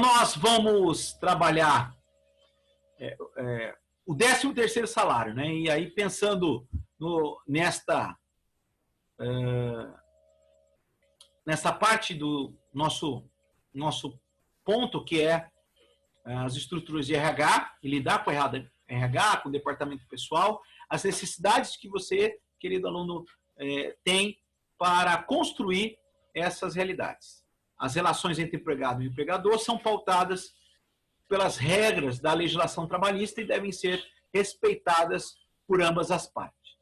nós vamos trabalhar o 13º salário, né? E aí pensando nessa parte do nosso ponto, que é as estruturas de RH, e lidar com RH, com o departamento pessoal, as necessidades que você, querido aluno, tem para construir essas realidades. As relações entre empregado e empregador são pautadas pelas regras da legislação trabalhista e devem ser respeitadas por ambas as partes.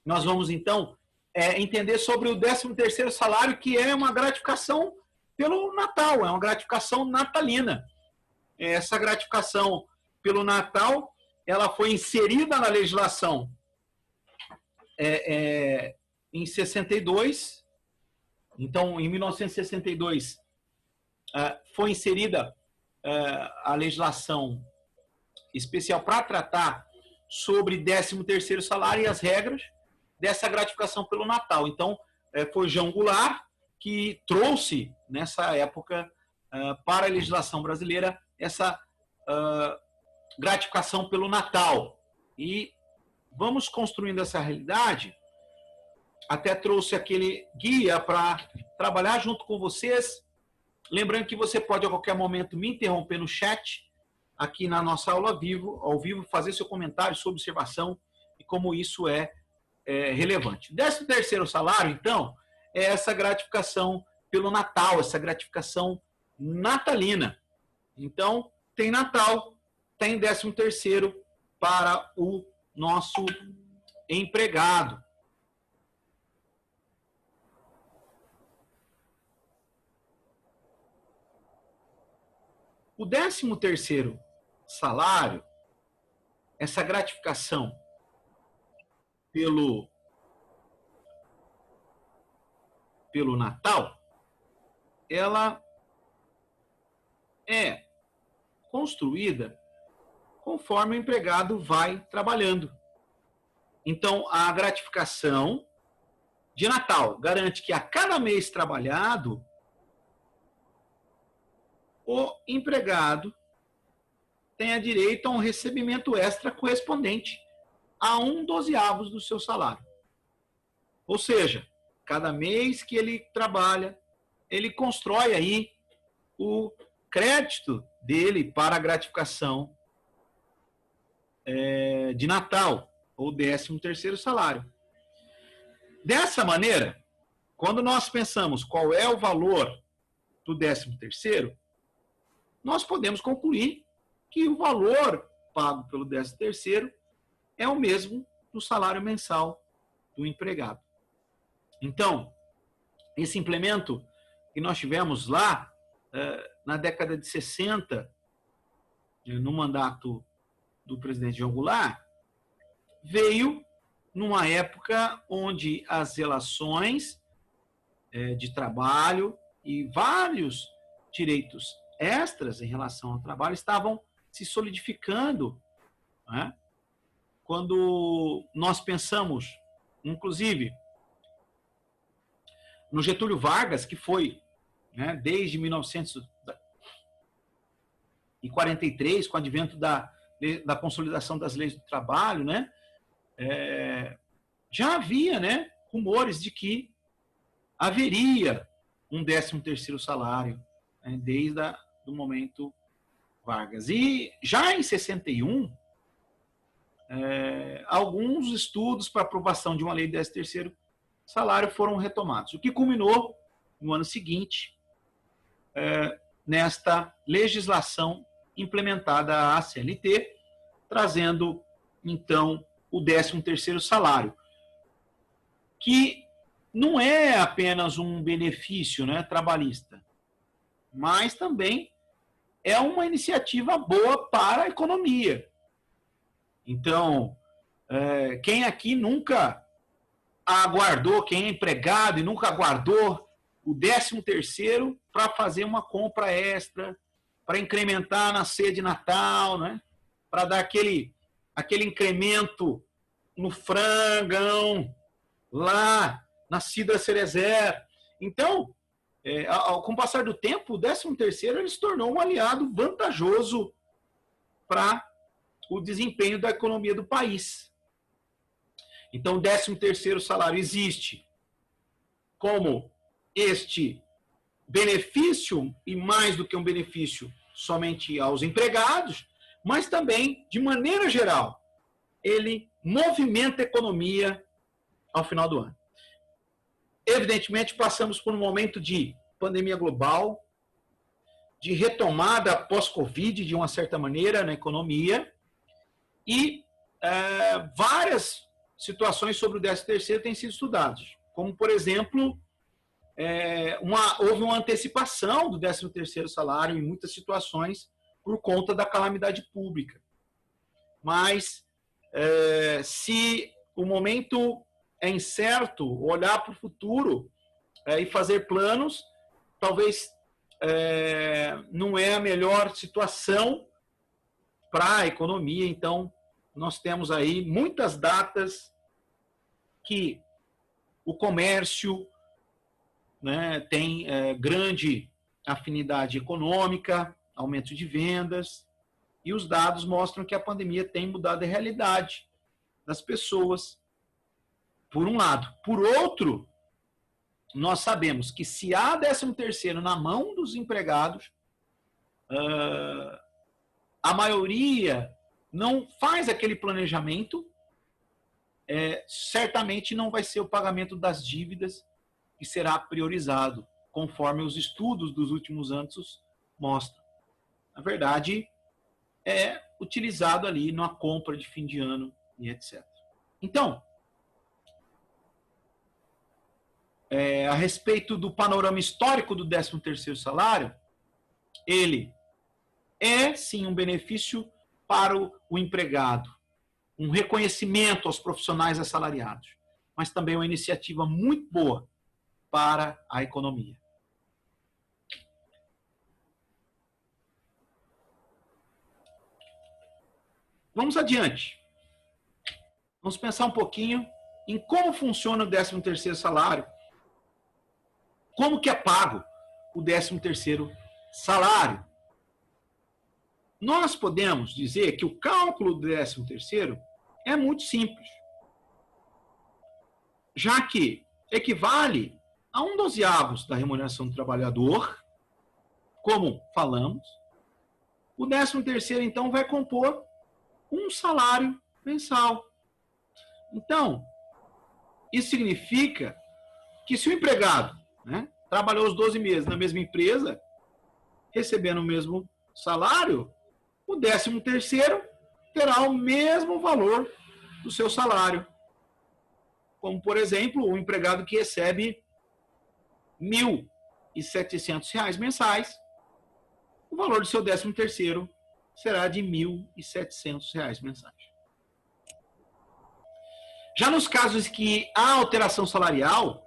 Nós vamos, então, entender sobre o 13º salário, que é uma gratificação pelo Natal, é uma gratificação natalina. Essa gratificação pelo Natal, ela foi inserida na legislação em 62. Então, em 1962, foi inserida a legislação especial para tratar sobre 13º salário e as regras dessa gratificação pelo Natal. Então, foi João Goulart que trouxe, nessa época, para a legislação brasileira, essa gratificação pelo Natal. E vamos construindo essa realidade. Até trouxe aquele guia para trabalhar junto com vocês. Lembrando que você pode, a qualquer momento, me interromper no chat, aqui na nossa aula ao vivo, fazer seu comentário, sua observação e como isso é relevante. O 13º salário, então, é essa gratificação pelo Natal, essa gratificação natalina. Então, tem Natal, tem 13º para o nosso empregado. O 13º salário, essa gratificação pelo Natal, ela é construída conforme o empregado vai trabalhando. Então, a gratificação de Natal garante que a cada mês trabalhado, o empregado tenha direito a um recebimento extra correspondente a 1/12 do seu salário. Ou seja, cada mês que ele trabalha, ele constrói aí o crédito dele para a gratificação de Natal, ou 13º salário. Dessa maneira, quando nós pensamos qual é o valor do 13º, nós podemos concluir que o valor pago pelo 13º é o mesmo do salário mensal do empregado. Então, esse implemento que nós tivemos lá na década de 60, no mandato do presidente João Goulart, veio numa época onde as relações de trabalho e vários direitos extras em relação ao trabalho estavam se solidificando, né? Quando nós pensamos, inclusive, no Getúlio Vargas, que foi, né, desde 1943, com o advento da consolidação das leis do trabalho, né, já havia, né, rumores de que haveria um 13º salário, né, desde o momento Vargas. E já em 61, alguns estudos para aprovação de uma lei de 13º salário foram retomados, o que culminou no ano seguinte nesta legislação implementada à CLT, trazendo então o 13º salário, que não é apenas um benefício, né, trabalhista, mas também é uma iniciativa boa para a economia. Então, quem aqui nunca aguardou, quem é empregado e nunca aguardou o 13º para fazer uma compra extra, para incrementar na ceia de Natal, né? Para dar aquele incremento no frangão, lá na Cidra Cerezer. Então, com o passar do tempo, o 13º ele se tornou um aliado vantajoso para o desempenho da economia do país. Então, o 13º salário existe como este benefício, e mais do que um benefício somente aos empregados, mas também, de maneira geral, ele movimenta a economia ao final do ano. Evidentemente, passamos por um momento de pandemia global, de retomada pós-Covid, de uma certa maneira, na economia, e várias situações sobre o 13º têm sido estudadas, como, por exemplo, houve uma antecipação do 13º salário em muitas situações por conta da calamidade pública. Mas, se o momento é incerto, olhar para o futuro e fazer planos, talvez não é a melhor situação para a economia. Então, nós temos aí muitas datas que o comércio, né, tem grande afinidade econômica, aumento de vendas, e os dados mostram que a pandemia tem mudado a realidade das pessoas, por um lado. Por outro, nós sabemos que se há 13º na mão dos empregados, a maioria não faz aquele planejamento, certamente não vai ser o pagamento das dívidas que será priorizado, conforme os estudos dos últimos anos mostram. Na verdade, é utilizado ali na compra de fim de ano e etc. Então, a respeito do panorama histórico do 13º salário, ele é, sim, um benefício para o empregado, um reconhecimento aos profissionais assalariados, mas também uma iniciativa muito boa para a economia. Vamos adiante. Vamos pensar um pouquinho em como funciona o 13º salário. Como que é pago o 13º salário? Nós podemos dizer que o cálculo do 13º é muito simples, já que equivale a 1/12 da remuneração do trabalhador, como falamos. O 13º, então, vai compor um salário mensal. Então, isso significa que se o empregado, né, trabalhou os 12 meses na mesma empresa, recebendo o mesmo salário, o 13º terá o mesmo valor do seu salário. Como, por exemplo, o empregado que recebe R$ 1.700 mensais, o valor do seu 13º será de R$ 1.700 mensais. Já nos casos que há alteração salarial,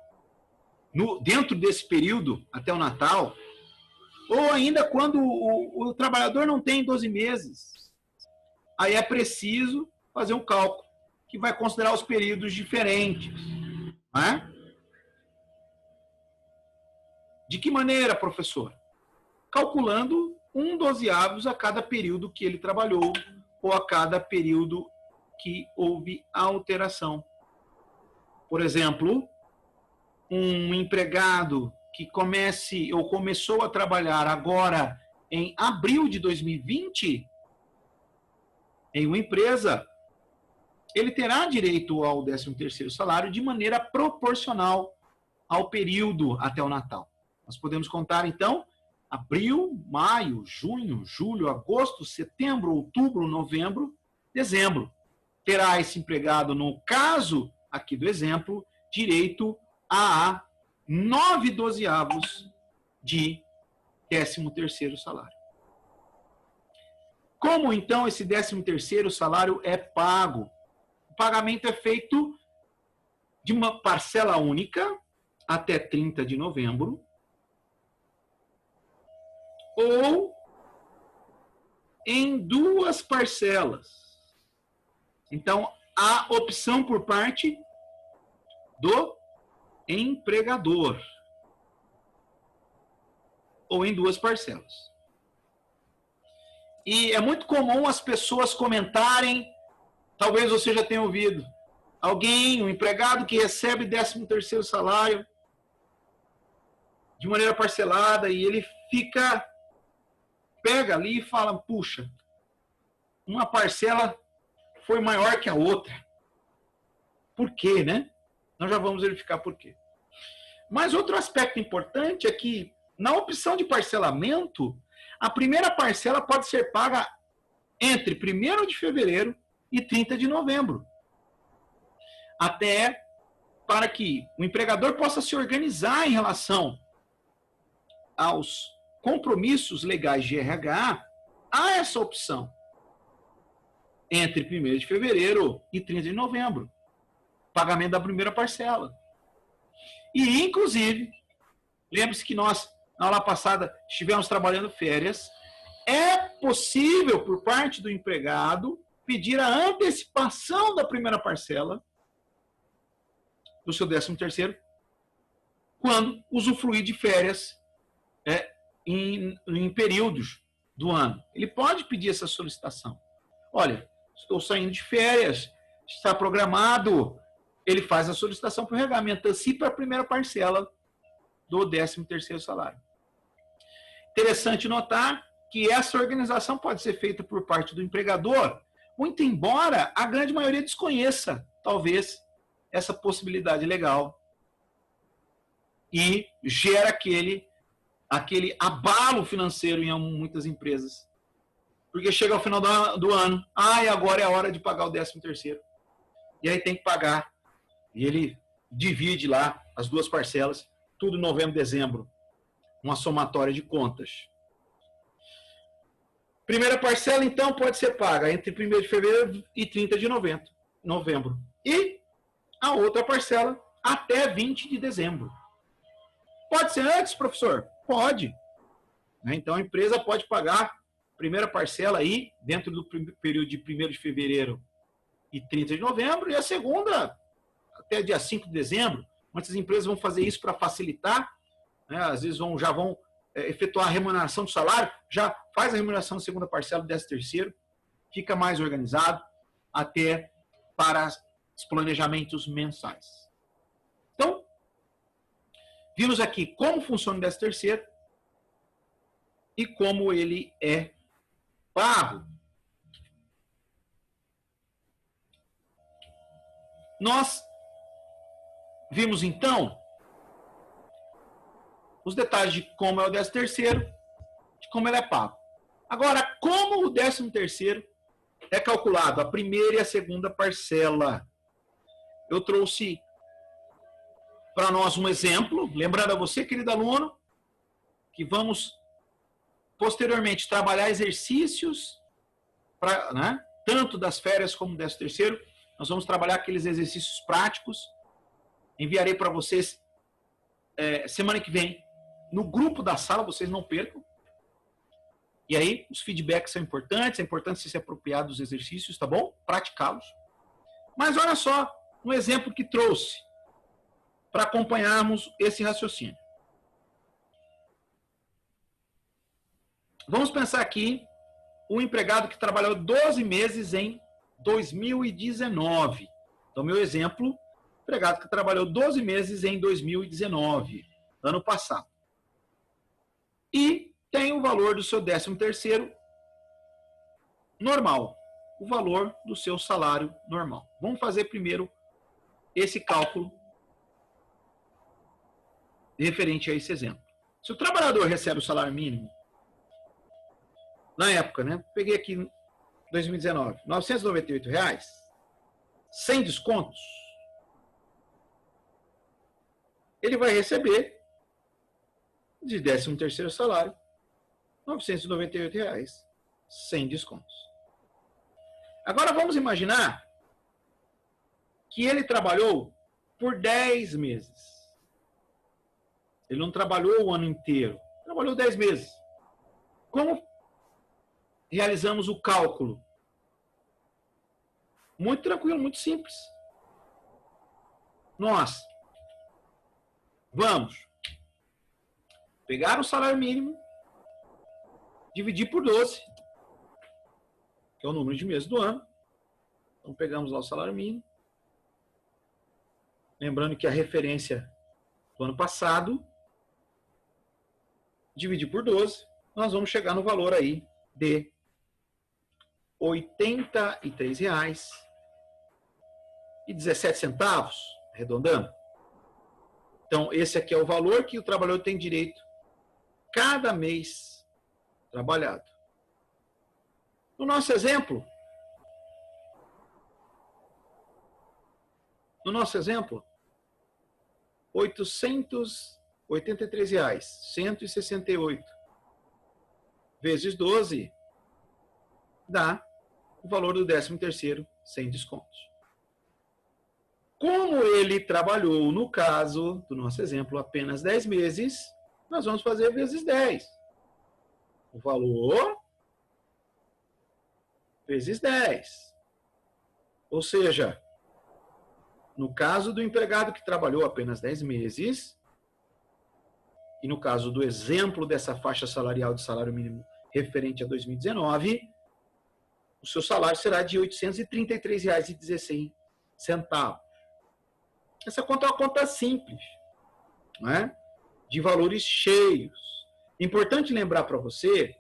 dentro desse período, até o Natal, ou ainda quando o trabalhador não tem 12 meses, aí é preciso fazer um cálculo que vai considerar os períodos diferentes. Não é? De que maneira, professor? Calculando 1/12 a cada período que ele trabalhou, ou a cada período que houve alteração. Por exemplo, um empregado que começou a trabalhar agora em abril de 2020, em uma empresa, ele terá direito ao 13º salário de maneira proporcional ao período até o Natal. Nós podemos contar, então, abril, maio, junho, julho, agosto, setembro, outubro, novembro, dezembro. Terá esse empregado, no caso aqui do exemplo, direito a 9/12 de 13º salário. Como, então, esse 13º salário é pago? O pagamento é feito de uma parcela única até 30 de novembro, ou em 2 parcelas. Então, há opção por parte do empregador. ou em 2 parcelas. E é muito comum as pessoas comentarem, talvez você já tenha ouvido, um empregado que recebe 13º salário de maneira parcelada e ele pega ali e fala, puxa, uma parcela foi maior que a outra. Por quê, né? Nós já vamos verificar por quê. Mas outro aspecto importante é que, na opção de parcelamento, a primeira parcela pode ser paga entre 1º de fevereiro e 30 de novembro. Até para que o empregador possa se organizar em relação aos compromissos legais de RH, há essa opção entre 1º de fevereiro e 30 de novembro. Pagamento da primeira parcela. E, inclusive, lembre-se que nós, na aula passada, estivemos trabalhando férias. É possível, por parte do empregado, pedir a antecipação da primeira parcela do seu 13º, quando usufruir de férias em períodos do ano. Ele pode pedir essa solicitação. Olha, estou saindo de férias, está programado, ele faz a solicitação para o RH, antecipa a primeira parcela do 13º salário. Interessante notar que essa organização pode ser feita por parte do empregador, muito embora a grande maioria desconheça, talvez, essa possibilidade legal e gera aquele abalo financeiro em muitas empresas. Porque chega ao final do ano, e agora é a hora de pagar o 13º. E aí tem que pagar. E ele divide lá as 2 parcelas, tudo em novembro, dezembro. Uma somatória de contas. Primeira parcela, então, pode ser paga entre 1º de fevereiro e 30 de novembro. E a outra parcela até 20 de dezembro. Pode ser antes, professor? Pode. Então, a empresa pode pagar a primeira parcela aí, dentro do período de 1º de fevereiro e 30 de novembro, e a segunda até dia 5 de dezembro. Muitas empresas vão fazer isso para facilitar, né? Às vezes já vão efetuar a remuneração do salário, já faz a remuneração da segunda parcela do 13º, fica mais organizado até para os planejamentos mensais. Então, vimos aqui como funciona o 13º e como ele é pago. Nós vimos, então, os detalhes de como é o 13º, de como ele é pago. Agora, como o 13º é calculado a primeira e a segunda parcela? Eu trouxe para nós um exemplo, lembrando a você, querido aluno, que vamos posteriormente trabalhar exercícios, tanto das férias como do 13º. Nós vamos trabalhar aqueles exercícios práticos. Enviarei para vocês semana que vem no grupo da sala, vocês não percam. E aí, os feedbacks são importantes, é importante você se apropriar dos exercícios, tá bom? Praticá-los. Mas olha só um exemplo que trouxe para acompanharmos esse raciocínio. Vamos pensar aqui o empregado que trabalhou 12 meses em 2019. Então, meu exemplo, empregado que trabalhou 12 meses em 2019, ano passado. E tem o valor do seu 13º normal, o valor do seu salário normal. Vamos fazer primeiro esse cálculo referente a esse exemplo. Se o trabalhador recebe o salário mínimo, na época, né? Peguei aqui 2019, R$ 998, sem descontos, ele vai receber de 13º salário R$ 998, sem descontos. Agora vamos imaginar que ele trabalhou por 10 meses. Ele não trabalhou o ano inteiro, trabalhou 10 meses. Como realizamos o cálculo? Muito tranquilo, muito simples. Nós vamos pegar o salário mínimo, dividir por 12, que é o número de meses do ano. Então, pegamos lá o salário mínimo. Lembrando que a referência do ano passado, dividir por 12, nós vamos chegar no valor aí de R$ 83,17, arredondando. Então, esse aqui é o valor que o trabalhador tem direito cada mês trabalhado. No nosso exemplo, R$ 883,168 vezes 12 dá o valor do 13º sem descontos. Como ele trabalhou, no caso do nosso exemplo, apenas 10 meses, nós vamos fazer vezes 10. O valor vezes 10. Ou seja, no caso do empregado que trabalhou apenas 10 meses, e no caso do exemplo dessa faixa salarial de salário mínimo referente a 2019, o seu salário será de R$ 833,16. Essa conta é uma conta simples, não é? De valores cheios. Importante lembrar para você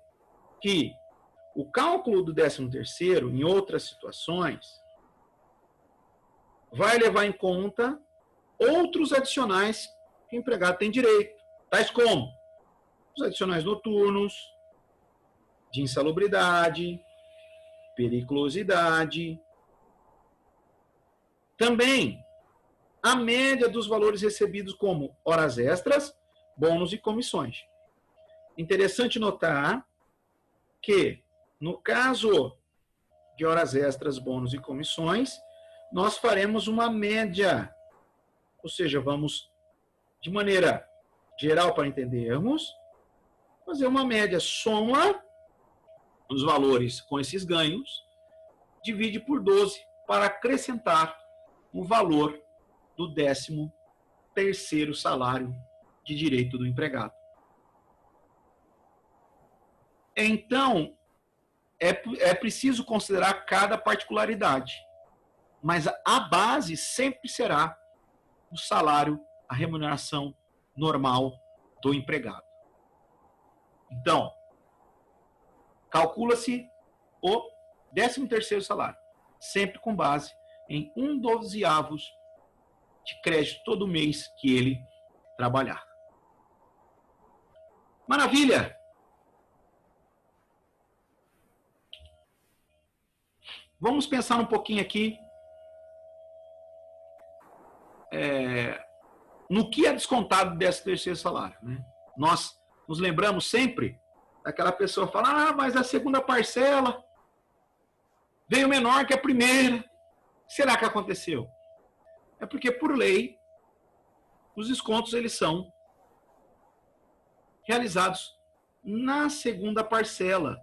que o cálculo do 13º, em outras situações, vai levar em conta outros adicionais que o empregado tem direito, tais como os adicionais noturnos, de insalubridade, periculosidade. Também a média dos valores recebidos como horas extras, bônus e comissões. Interessante notar que, no caso de horas extras, bônus e comissões, nós faremos uma média, ou seja, vamos, de maneira geral para entendermos, fazer uma média, soma os valores com esses ganhos, divide por 12 para acrescentar o valor do 13º salário de direito do empregado. Então, é preciso considerar cada particularidade, mas a base sempre será o salário, a remuneração normal do empregado. Então, calcula-se o 13º salário, sempre com base em 1/12 de crédito todo mês que ele trabalhar. Maravilha! Vamos pensar um pouquinho aqui no que é descontado do 13º salário, né? Nós nos lembramos sempre daquela pessoa falar, mas a segunda parcela veio menor que a primeira. O que será que aconteceu? É porque, por lei, os descontos eles são realizados na segunda parcela,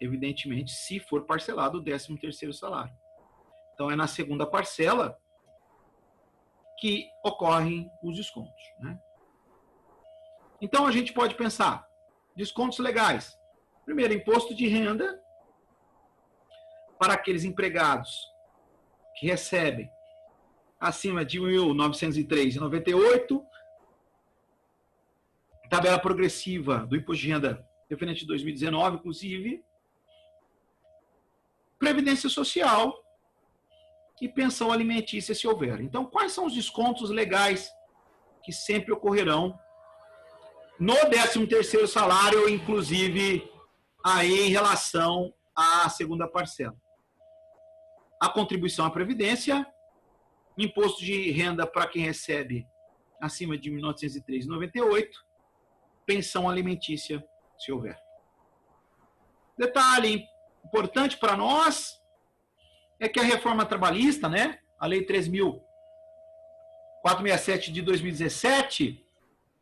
evidentemente, se for parcelado o 13º salário. Então, é na segunda parcela que ocorrem os descontos, né? Então, a gente pode pensar, descontos legais. Primeiro, imposto de renda para aqueles empregados que recebem acima de R$ 1.903,98, tabela progressiva do imposto de renda referente de 2019, inclusive, previdência social e pensão alimentícia, se houver. Então, quais são os descontos legais que sempre ocorrerão no 13º salário, inclusive aí em relação à segunda parcela? A contribuição à previdência, imposto de renda para quem recebe acima de R$ 1.903,98, pensão alimentícia, se houver. Detalhe importante para nós é que a reforma trabalhista, né, a Lei 3.467 de 2017,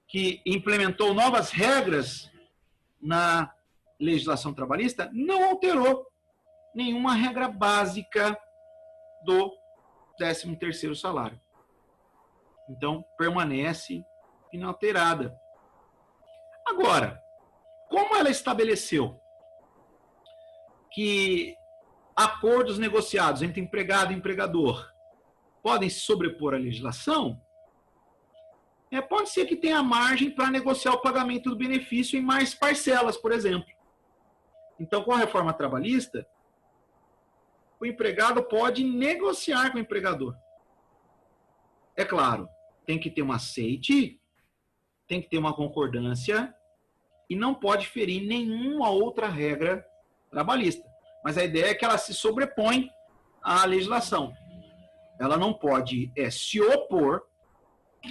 que implementou novas regras na legislação trabalhista, não alterou nenhuma regra básica do 13º salário. Então, permanece inalterada. Agora, como ela estabeleceu que acordos negociados entre empregado e empregador podem se sobrepor à legislação, pode ser que tenha margem para negociar o pagamento do benefício em mais parcelas, por exemplo. Então, com a reforma trabalhista, o empregado pode negociar com o empregador. É claro, tem que ter um aceite, tem que ter uma concordância e não pode ferir nenhuma outra regra trabalhista. Mas a ideia é que ela se sobrepõe à legislação. Ela não pode se opor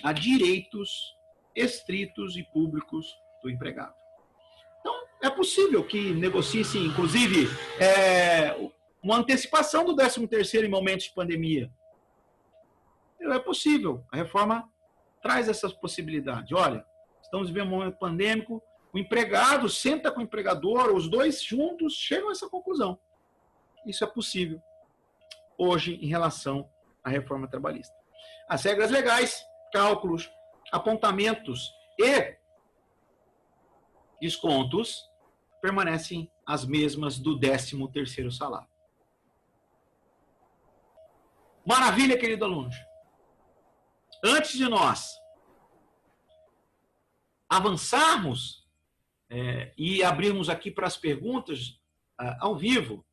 a direitos estritos e públicos do empregado. Então, é possível que negocie-se, inclusive, uma antecipação do 13º em momentos de pandemia. É possível. A reforma traz essas possibilidades. Olha, estamos vivendo um momento pandêmico, o empregado senta com o empregador, os dois juntos chegam a essa conclusão. Isso é possível hoje em relação à reforma trabalhista. As regras legais, cálculos, apontamentos e descontos permanecem as mesmas do 13º salário. Maravilha, querido aluno. Antes de nós avançarmos e abrirmos aqui para as perguntas ao vivo,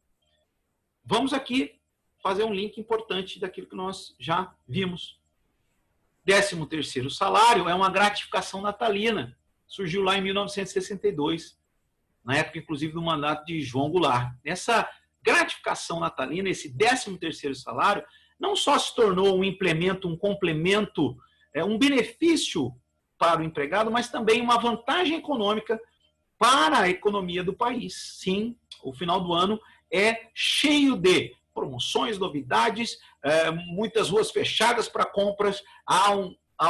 vamos aqui fazer um link importante daquilo que nós já vimos. 13º salário é uma gratificação natalina. Surgiu lá em 1962, na época, inclusive, do mandato de João Goulart. Essa gratificação natalina, esse 13º salário, não só se tornou um implemento, um complemento, um benefício para o empregado, mas também uma vantagem econômica para a economia do país. Sim, o final do ano é cheio de promoções, novidades, muitas ruas fechadas para compras, há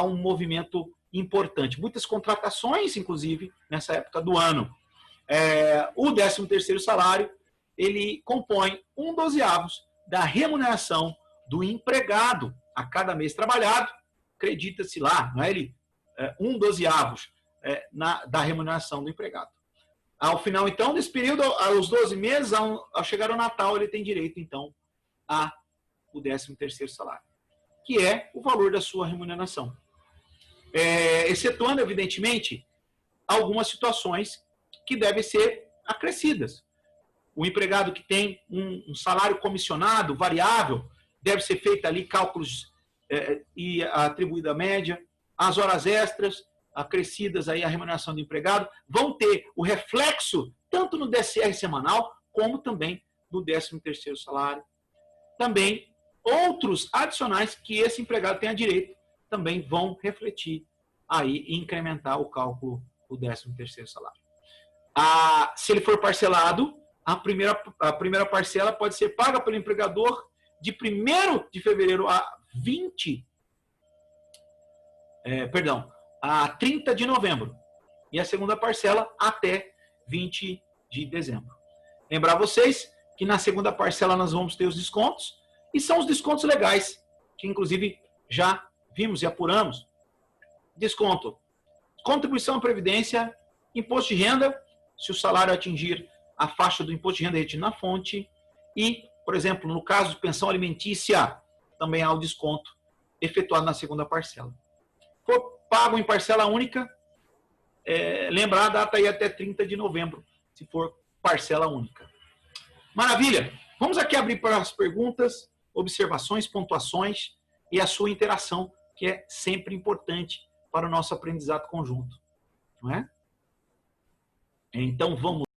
um movimento importante. Muitas contratações, inclusive, nessa época do ano. O 13º salário, ele compõe 1/12 da remuneração do empregado a cada mês trabalhado. Acredita-se lá, não é ele? 1/12 da remuneração do empregado. Ao final, então, desse período, aos 12 meses, ao chegar ao Natal, ele tem direito, então, ao 13º salário, que é o valor da sua remuneração. Excetuando, evidentemente, algumas situações que devem ser acrescidas. O empregado que tem um salário comissionado, variável, deve ser feito ali cálculos e atribuída a média. As horas extras, acrescidas aí a remuneração do empregado, vão ter o reflexo tanto no DSR semanal, como também no 13º salário. Também outros adicionais que esse empregado tenha direito também vão refletir aí e incrementar o cálculo do 13º salário. Se ele for parcelado, a primeira parcela pode ser paga pelo empregador de 1º de fevereiro a 30 de novembro. E a segunda parcela até 20 de dezembro. Lembrar vocês que na segunda parcela nós vamos ter os descontos, e são os descontos legais, que inclusive já vimos e apuramos. Desconto: contribuição à Previdência, imposto de renda, se o salário atingir a faixa do imposto de renda retido na fonte, e, por exemplo, no caso de pensão alimentícia, também há o desconto efetuado na segunda parcela. For pago em parcela única, lembrar a data aí até 30 de novembro, se for parcela única. Maravilha! Vamos aqui abrir para as perguntas, observações, pontuações e a sua interação, que é sempre importante para o nosso aprendizado conjunto. Não é? Então, vamos